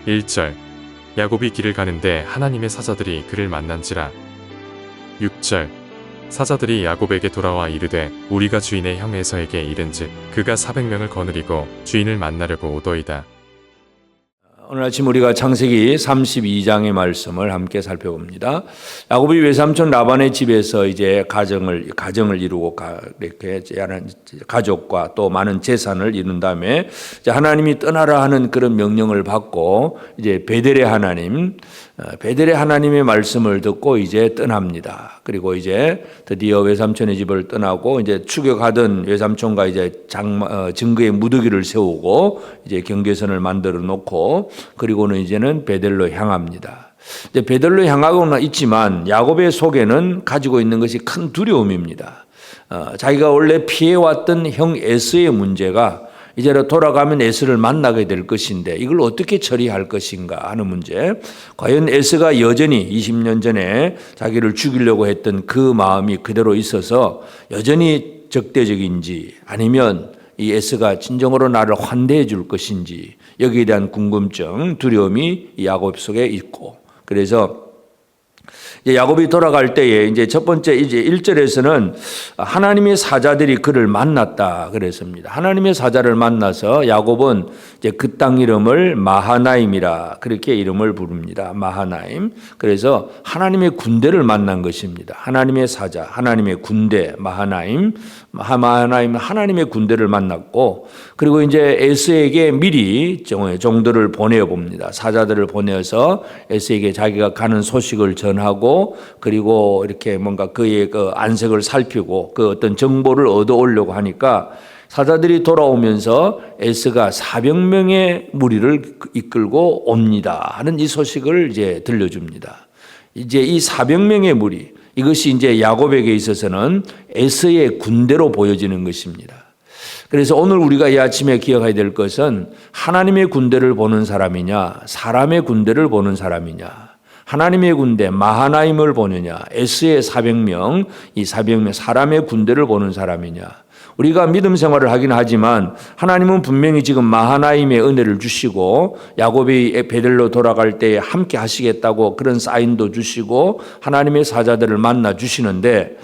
1절 야곱이 길을 가는데 하나님의 사자들이 그를 만난지라. 6절 사자들이 야곱에게 돌아와 이르되 우리가 주인의 형 에서에게 이른즉 그가 400명을 거느리고 주인을 만나려고 오더이다. 오늘 아침 우리가 창세기 32장의 말씀을 함께 살펴봅니다. 야곱이 외삼촌 라반의 집에서 이제 가정을 이루고 이렇게 가족과 또 많은 재산을 이룬 다음에 이제 하나님이 떠나라 하는 그런 명령을 받고 이제 베델의 하나님의 말씀을 듣고 이제 떠납니다. 그리고 이제 드디어 외삼촌의 집을 떠나고 이제 추격하던 외삼촌과 이제 증거의 무더기를 세우고 이제 경계선을 만들어 놓고 그리고는 이제는 베델로 향합니다. 이제 베델로 향하고는 있지만 야곱의 속에는 가지고 있는 것이 큰 두려움입니다. 자기가 원래 피해왔던 형 에서의 문제가 이제로 돌아가면 에서를 만나게 될 것인데 이걸 어떻게 처리할 것인가 하는 문제. 과연 에서가 여전히 20년 전에 자기를 죽이려고 했던 그 마음이 그대로 있어서 여전히 적대적인지 아니면 이 에서가 진정으로 나를 환대해 줄 것인지 여기에 대한 궁금증, 두려움이 이 야곱 속에 있고 그래서 이제 야곱이 돌아갈 때에 이제 첫 번째 이제 1절에서는 하나님의 사자들이 그를 만났다 그랬습니다. 하나님의 사자를 만나서 야곱은 이제 그 땅 이름을 마하나임이라 그렇게 이름을 부릅니다. 마하나임. 그래서 하나님의 군대를 만난 것입니다. 하나님의 사자, 하나님의 군대, 마하나임. 마하나임은 하나님의 군대를 만났고 그리고 이제 에서에게 미리 종들을 보내어 봅니다. 사자들을 보내어서 에서에게 자기가 가는 소식을 전하고 그리고 이렇게 뭔가 그의 그 안색을 살피고 그 어떤 정보를 얻어오려고 하니까 사자들이 돌아오면서 에서가 400명의 무리를 이끌고 옵니다 하는 이 소식을 이제 들려줍니다. 이제 이 400명의 무리 이것이 이제 야곱에게 있어서는 에서의 군대로 보여지는 것입니다. 그래서 오늘 우리가 이 아침에 기억해야 될 것은 하나님의 군대를 보는 사람이냐 사람의 군대를 보는 사람이냐 하나님의 군대 마하나임을 보느냐 에서의 400명 이 400명 사람의 군대를 보는 사람이냐. 우리가 믿음 생활을 하긴 하지만 하나님은 분명히 지금 마하나임의 은혜를 주시고 야곱이 베델로 돌아갈 때에 함께 하시겠다고 그런 사인도 주시고 하나님의 사자들을 만나 주시는데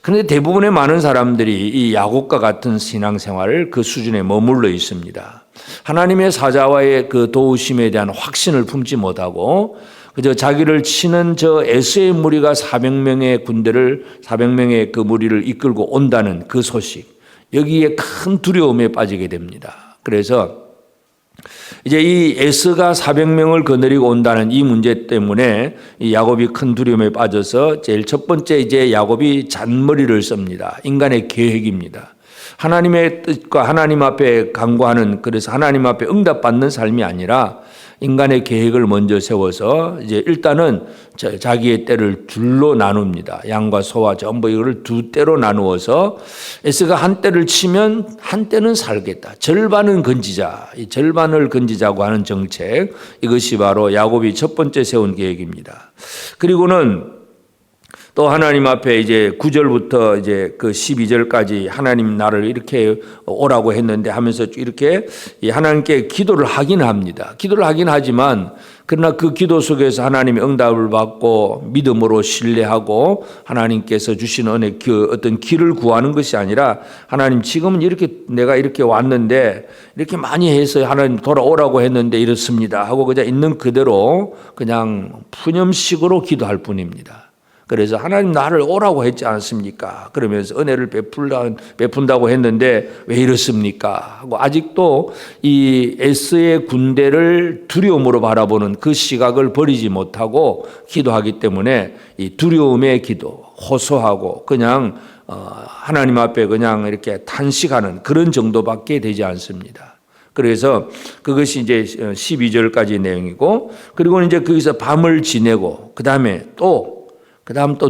그런데 대부분의 많은 사람들이 이 야곱과 같은 신앙생활을 그 수준에 머물러 있습니다. 하나님의 사자와의 그 도우심에 대한 확신을 품지 못하고 그저 자기를 치는 저 에서의 무리가 400명의 그 무리를 이끌고 온다는 그 소식 여기에 큰 두려움에 빠지게 됩니다. 그래서 이제 이 에서가 400명을 거느리고 온다는 이 문제 때문에 이 야곱이 큰 두려움에 빠져서 제일 첫 번째 이제 야곱이 잔머리를 씁니다. 인간의 계획입니다. 하나님의 뜻과 하나님 앞에 간구하는 그래서 하나님 앞에 응답받는 삶이 아니라 인간의 계획을 먼저 세워서 이제 일단은 자기의 떼를 둘로 나눕니다. 양과 소와 전부 이거를 두 떼로 나누어서 에서가 한 떼를 치면 한 떼는 살겠다. 절반은 건지자. 이 절반을 건지자고 하는 정책 이것이 바로 야곱이 첫 번째 세운 계획입니다. 그리고는 또 하나님 앞에 이제 9절부터 이제 그 12절까지 하나님 나를 이렇게 오라고 했는데 하면서 이렇게 하나님께 기도를 하긴 합니다. 기도를 하긴 하지만 그러나 그 기도 속에서 하나님의 응답을 받고 믿음으로 신뢰하고 하나님께서 주신 은혜 그 어떤 길을 구하는 것이 아니라 하나님 지금은 이렇게 내가 이렇게 왔는데 이렇게 많이 해서 하나님 돌아오라고 했는데 이렇습니다 하고 그냥 있는 그대로 그냥 푸념식으로 기도할 뿐입니다. 그래서 하나님 나를 오라고 했지 않습니까? 그러면서 은혜를 베푼다고 했는데 왜 이렇습니까? 하고 아직도 이 에서의 군대를 두려움으로 바라보는 그 시각을 버리지 못하고 기도하기 때문에 이 두려움의 기도, 호소하고 그냥 하나님 앞에 그냥 이렇게 탄식하는 그런 정도밖에 되지 않습니다. 그래서 그것이 이제 12절까지 내용이고 그리고 이제 거기서 밤을 지내고 그다음 또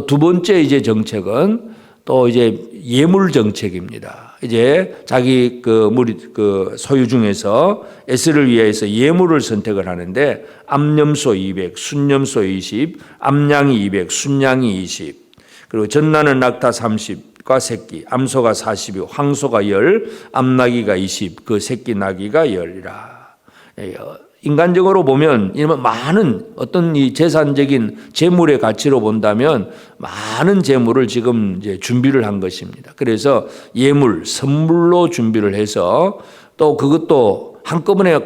두 번째 이제 정책은 또 이제 예물 정책입니다. 이제 자기 그 소유 중에서 에스를 위해서 예물을 선택을 하는데 암염소 200, 순염소 20, 암양이 200, 순양이 20, 그리고 전나는 낙타 30과 새끼, 암소가 40, 황소가 10, 암나귀가 20, 그 새끼 나귀가 10이라. 인간적으로 보면 이런 많은 어떤 이 재산적인 재물의 가치로 본다면 많은 재물을 지금 이제 준비를 한 것입니다. 그래서 예물, 선물로 준비를 해서 또 그것도 한꺼번에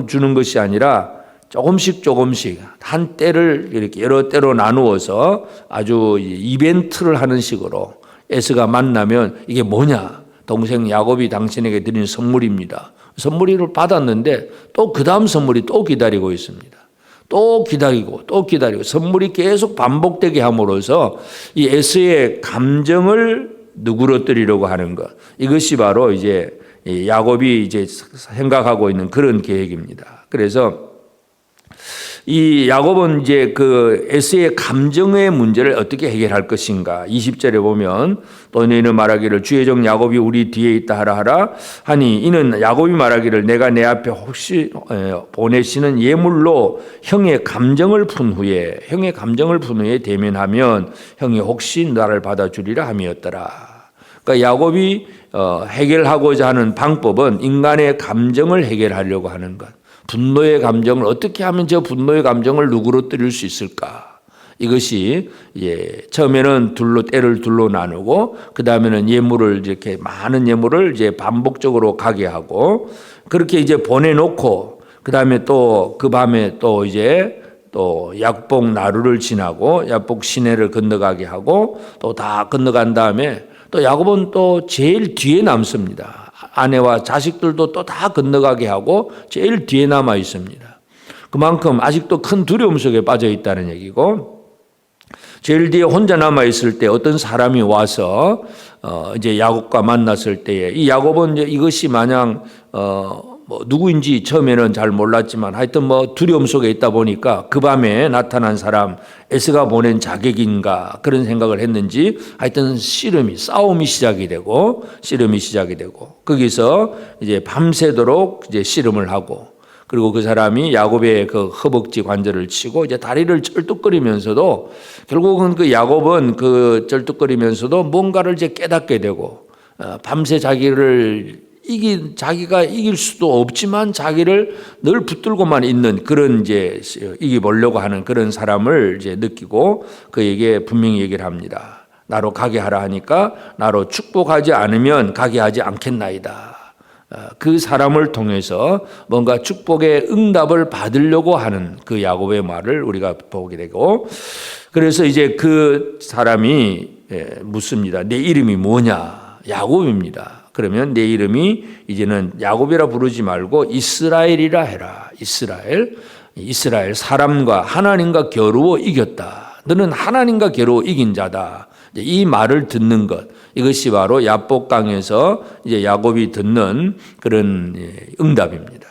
주는 것이 아니라 조금씩 한 때를 이렇게 여러 때로 나누어서 아주 이벤트를 하는 식으로 에스가 만나면 이게 뭐냐? 동생 야곱이 당신에게 드린 선물입니다. 선물을 받았는데 또 그 다음 선물이 또 기다리고 있습니다. 또 기다리고 선물이 계속 반복되게 함으로써 이 에스의 감정을 누그러뜨리려고 하는 것. 이것이 바로 이제 야곱이 이제 생각하고 있는 그런 계획입니다. 그래서 이 야곱은 이제 그 에스의 감정의 문제를 어떻게 해결할 것인가. 20절에 보면 또 너희는 말하기를 주의 종 야곱이 우리 뒤에 있다 하라 하니 이는 야곱이 말하기를 내가 내 앞에 혹시 보내시는 예물로 형의 감정을 푼 후에 대면하면 형이 혹시 나를 받아주리라 함이었더라. 그러니까 야곱이 해결하고자 하는 방법은 인간의 감정을 해결하려고 하는 것. 분노의 감정을 어떻게 하면 저 분노의 감정을 누그러뜨릴 수 있을까? 이것이 처음에는 때를 둘로 나누고 그 다음에는 예물을 이렇게 많은 예물을 이제 반복적으로 가게 하고 그렇게 이제 보내놓고 그 다음에 또 그 밤에 또 이제 또 약복 나루를 지나고 약복 시내를 건너가게 하고 또 다 건너간 다음에 또 야곱은 또 제일 뒤에 남습니다. 아내와 자식들도 또 다 건너가게 하고 제일 뒤에 남아 있습니다. 그만큼 아직도 큰 두려움 속에 빠져 있다는 얘기고 제일 뒤에 혼자 남아 있을 때 어떤 사람이 와서 이제 야곱과 만났을 때에 이 야곱은 이제 이것이 마냥 뭐 누구인지 처음에는 잘 몰랐지만 하여튼 뭐 두려움 속에 있다 보니까 그 밤에 나타난 사람 에스가 보낸 자객인가 그런 생각을 했는지 하여튼 싸움이 시작이 되고 거기서 이제 밤새도록 이제 씨름을 하고 그리고 그 사람이 야곱의 그 허벅지 관절을 치고 이제 다리를 쩔뚝거리면서도 결국은 그 야곱은 그 쩔뚝거리면서도 뭔가를 이제 깨닫게 되고 밤새 자기가 이길 수도 없지만 자기를 늘 붙들고만 있는 그런 이제 이기보려고 하는 그런 사람을 이제 느끼고 그에게 분명히 얘기를 합니다. 나로 가게 하라 하니까 나로 축복하지 않으면 가게 하지 않겠나이다. 그 사람을 통해서 뭔가 축복의 응답을 받으려고 하는 그 야곱의 말을 우리가 보게 되고 그래서 이제 그 사람이 묻습니다. 내 이름이 뭐냐? 야곱입니다. 그러면 내 이름이 이제는 야곱이라 부르지 말고 이스라엘이라 해라. 이스라엘 사람과 하나님과 겨루어 이겼다. 너는 하나님과 겨루어 이긴 자다. 이 말을 듣는 것 이것이 바로 야복강에서 이제 야곱이 듣는 그런 응답입니다.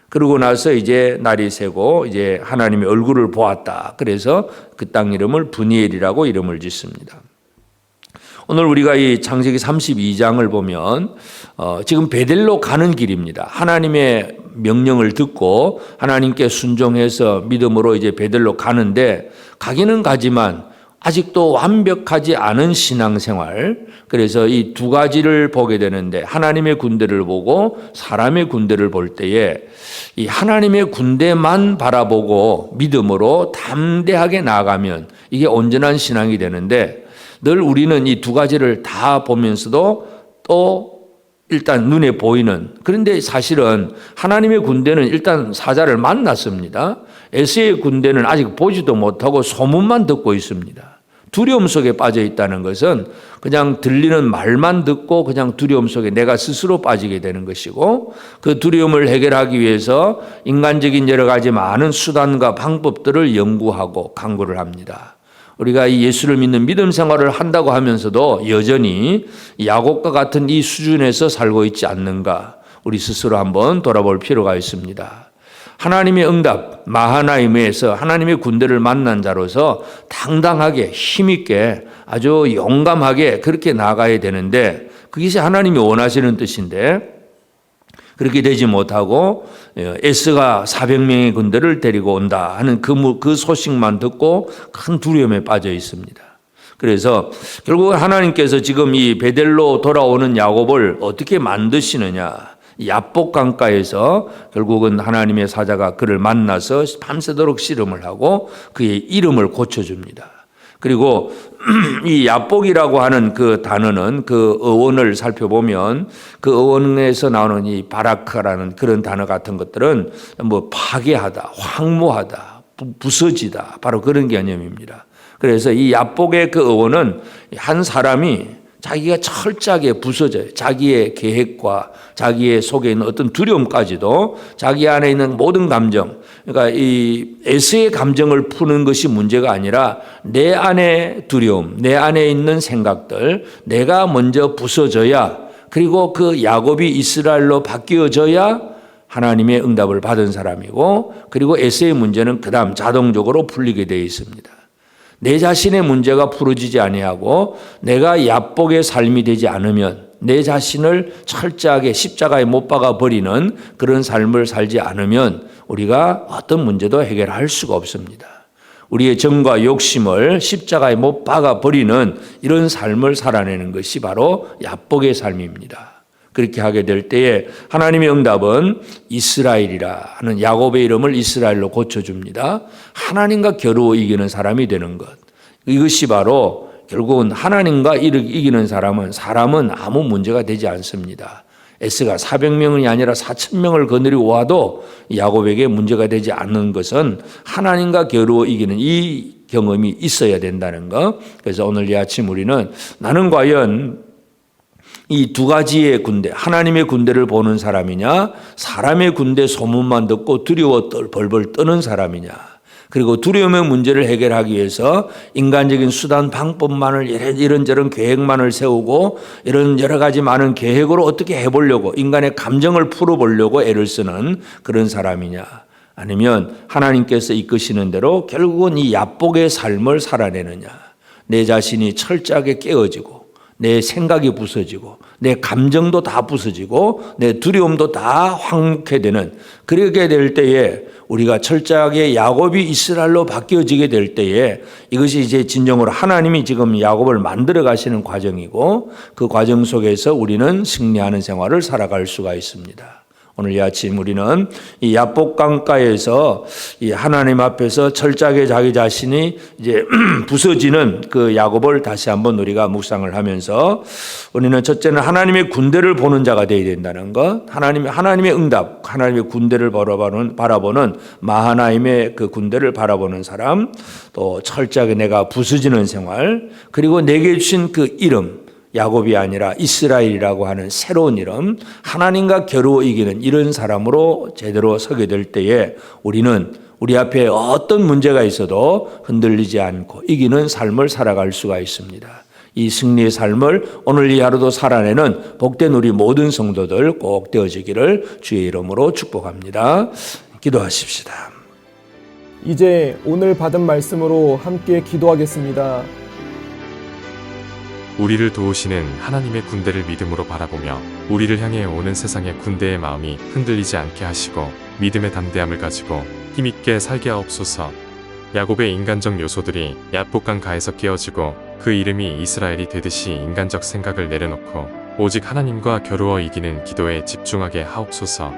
그러고 나서 이제 날이 새고 이제 하나님의 얼굴을 보았다. 그래서 그 땅 이름을 브니엘이라고 이름을 짓습니다. 오늘 우리가 이 창세기 32장을 보면 지금 베델로 가는 길입니다. 하나님의 명령을 듣고 하나님께 순종해서 믿음으로 이제 베델로 가는데 가기는 가지만 아직도 완벽하지 않은 신앙생활. 그래서 이 두 가지를 보게 되는데 하나님의 군대를 보고 사람의 군대를 볼 때에 이 하나님의 군대만 바라보고 믿음으로 담대하게 나아가면 이게 온전한 신앙이 되는데 늘 우리는 이 두 가지를 다 보면서도 또 일단 눈에 보이는 그런데 사실은 하나님의 군대는 일단 사자를 만났습니다. 에스의 군대는 아직 보지도 못하고 소문만 듣고 있습니다. 두려움 속에 빠져 있다는 것은 그냥 들리는 말만 듣고 그냥 두려움 속에 내가 스스로 빠지게 되는 것이고 그 두려움을 해결하기 위해서 인간적인 여러 가지 많은 수단과 방법들을 연구하고 강구를 합니다. 우리가 이 예수를 믿는 믿음 생활을 한다고 하면서도 여전히 야곱과 같은 이 수준에서 살고 있지 않는가 우리 스스로 한번 돌아볼 필요가 있습니다. 하나님의 응답 마하나임에서 하나님의 군대를 만난 자로서 당당하게 힘있게 아주 용감하게 그렇게 나아가야 되는데 그것이 하나님이 원하시는 뜻인데 그렇게 되지 못하고 에스가 400명의 군대를 데리고 온다 하는 그 소식만 듣고 큰 두려움에 빠져 있습니다. 그래서 결국 하나님께서 지금 이 베델로 돌아오는 야곱을 어떻게 만드시느냐 야복 강가에서 결국은 하나님의 사자가 그를 만나서 밤새도록 씨름을 하고 그의 이름을 고쳐줍니다. 그리고 이 야복이라고 하는 그 단어는 그 어원을 살펴보면 그 어원에서 나오는 이 바라크라는 그런 단어 같은 것들은 뭐 파괴하다, 황무하다, 부서지다, 바로 그런 개념입니다. 그래서 이 야복의 그 어원은 한 사람이 자기가 철저하게 부서져요. 자기의 계획과 자기의 속에 있는 어떤 두려움까지도 자기 안에 있는 모든 감정, 그러니까 이 에스의 감정을 푸는 것이 문제가 아니라 내 안의 두려움, 내 안에 있는 생각들, 내가 먼저 부서져야, 그리고 그 야곱이 이스라엘로 바뀌어져야 하나님의 응답을 받은 사람이고, 그리고 에스의 문제는 그다음 자동적으로 풀리게 되어 있습니다. 내 자신의 문제가 풀어지지 아니하고 내가 야복의 삶이 되지 않으면, 내 자신을 철저하게 십자가에 못 박아 버리는 그런 삶을 살지 않으면 우리가 어떤 문제도 해결할 수가 없습니다. 우리의 정과 욕심을 십자가에 못 박아 버리는 이런 삶을 살아내는 것이 바로 야복의 삶입니다. 그렇게 하게 될 때에 하나님의 응답은 이스라엘이라 하는 야곱의 이름을 이스라엘로 고쳐줍니다. 하나님과 겨루어 이기는 사람이 되는 것. 이것이 바로 결국은 하나님과 이기는 사람은 아무 문제가 되지 않습니다. 에스가 400명이 아니라 4,000명을 거느리고 와도 야곱에게 문제가 되지 않는 것은 하나님과 겨루어 이기는 이 경험이 있어야 된다는 것. 그래서 오늘 이 아침 우리는 나는 과연 이 두 가지의 군대, 하나님의 군대를 보는 사람이냐, 사람의 군대 소문만 듣고 두려워 벌벌 떠는 사람이냐, 그리고 두려움의 문제를 해결하기 위해서 인간적인 수단 방법만을 이런저런 계획만을 세우고 이런 여러 가지 많은 계획으로 어떻게 해보려고 인간의 감정을 풀어보려고 애를 쓰는 그런 사람이냐, 아니면 하나님께서 이끄시는 대로 결국은 이 야복의 삶을 살아내느냐, 내 자신이 철저하게 깨어지고 내 생각이 부서지고 내 감정도 다 부서지고 내 두려움도 다 황무케 되는, 그렇게 될 때에 우리가 철저하게 야곱이 이스라엘로 바뀌어지게 될 때에 이것이 이제 진정으로 하나님이 지금 야곱을 만들어 가시는 과정이고, 그 과정 속에서 우리는 승리하는 생활을 살아갈 수가 있습니다. 오늘 이 아침 우리는 이 야복 강가에서 이 하나님 앞에서 철저하게 자기 자신이 이제 부서지는 그 야곱을 다시 한번 우리가 묵상을 하면서, 우리는 첫째는 하나님의 군대를 보는 자가 되어야 된다는 것, 하나님의 응답, 하나님의 군대를 바라보는 마하나임의 그 군대를 바라보는 사람, 또 철저하게 내가 부서지는 생활, 그리고 내게 주신 그 이름, 야곱이 아니라 이스라엘이라고 하는 새로운 이름, 하나님과 겨루어 이기는 이런 사람으로 제대로 서게 될 때에 우리는 우리 앞에 어떤 문제가 있어도 흔들리지 않고 이기는 삶을 살아갈 수가 있습니다. 이 승리의 삶을 오늘 이 하루도 살아내는 복된 우리 모든 성도들 꼭 되어지기를 주의 이름으로 축복합니다. 기도하십시다. 이제 오늘 받은 말씀으로 함께 기도하겠습니다. 우리를 도우시는 하나님의 군대를 믿음으로 바라보며 우리를 향해 오는 세상의 군대의 마음이 흔들리지 않게 하시고 믿음의 담대함을 가지고 힘있게 살게 하옵소서. 야곱의 인간적 요소들이 야복강 가에서 깨어지고 그 이름이 이스라엘이 되듯이 인간적 생각을 내려놓고 오직 하나님과 겨루어 이기는 기도에 집중하게 하옵소서.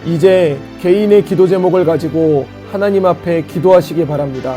이제 개인의 기도 제목을 가지고 하나님 앞에 기도하시기 바랍니다.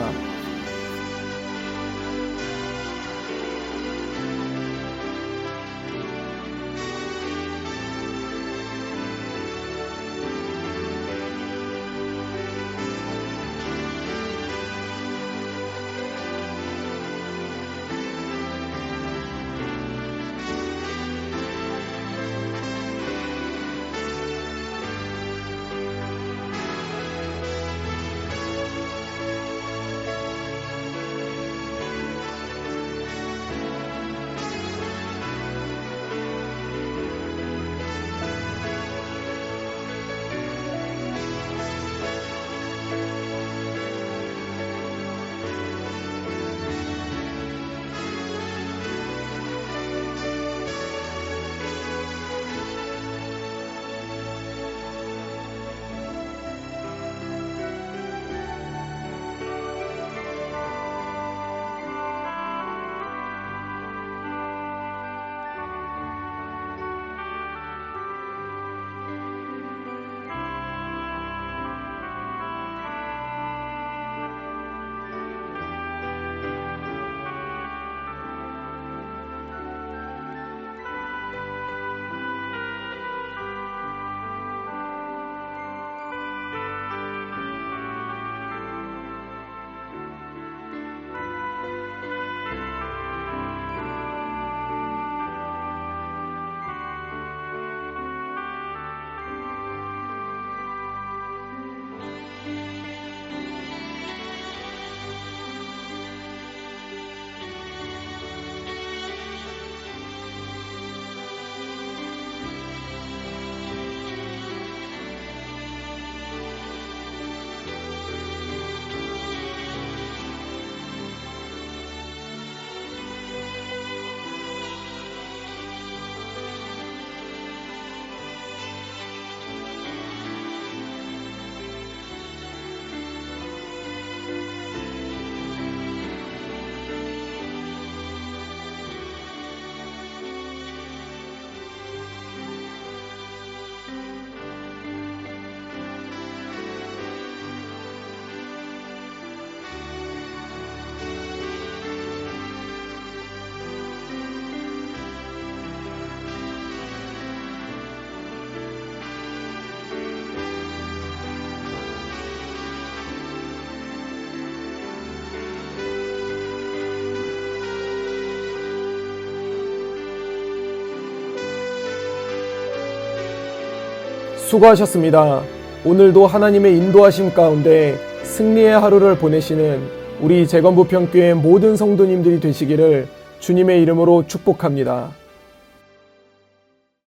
수고하셨습니다. 오늘도 하나님의 인도하심 가운데 승리의 하루를 보내시는 우리 재건부평교회 모든 성도님들이 되시기를 주님의 이름으로 축복합니다.